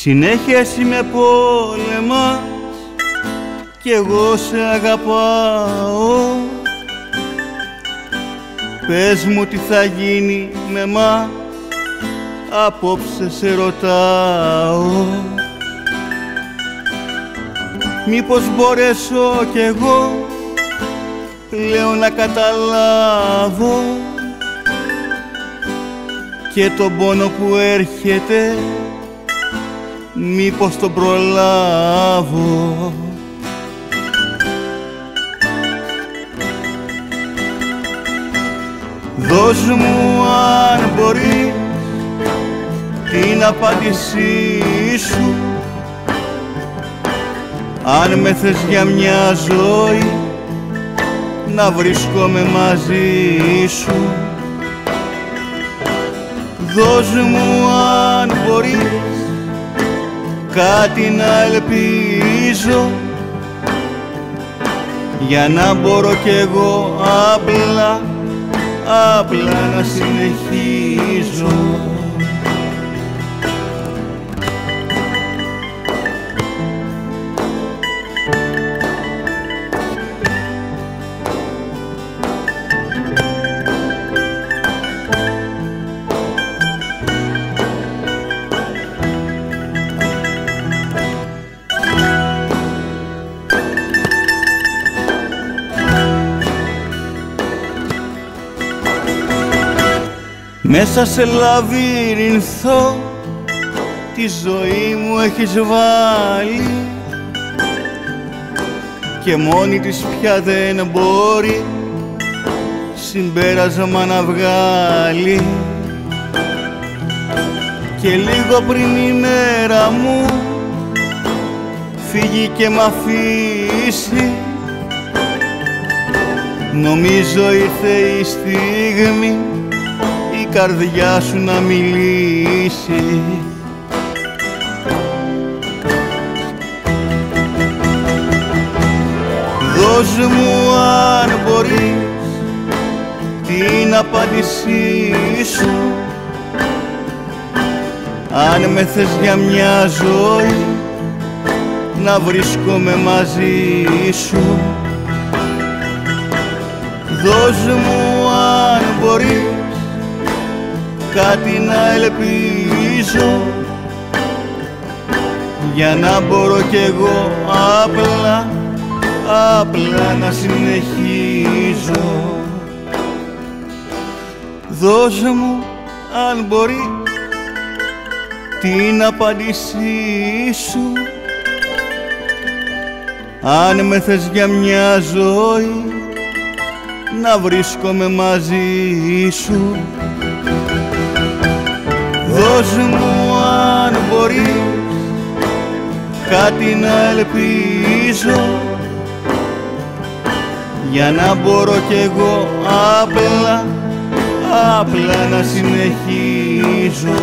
Συνέχεια εσύ με πόλεμας κι εγώ σε αγαπάω. Πες μου τι θα γίνει με μας, απόψε σε ρωτάω. Μήπως μπορέσω κι εγώ πλέον να καταλάβω και τον πόνο που έρχεται, μήπως τον προλάβω. Δώσ' μου αν μπορείς την απάντησή σου, αν με θες για μια ζωή να βρίσκομαι μαζί σου. Δώσ' μου αν μπορείς κάτι να ελπίζω, για να μπορώ κι εγώ απλά να συνεχίζω. Μέσα σε λαβύρινθο τη ζωή μου έχεις βάλει και μόνη της πια δεν μπορεί συμπέρασμα να βγάλει. Και λίγο πριν η μέρα μου φύγει και μ' αφήσει, νομίζω ήρθε η στιγμή η καρδιά σου να μιλήσει. Δώσ' μου αν μπορείς την απάντησή σου, αν με θες για μια ζωή να βρίσκομαι μαζί σου. Δώσ' μου αν μπορείς κάτι να ελπίζω, για να μπορώ κι εγώ απλά να συνεχίζω. Δώσ' μου αν μπορεί την απάντησή σου, αν με θες για μια ζωή να βρίσκομαι μαζί σου. Δώσ' μου αν μπορείς κάτι να ελπίζω, για να μπορώ κι εγώ απλά να συνεχίζω.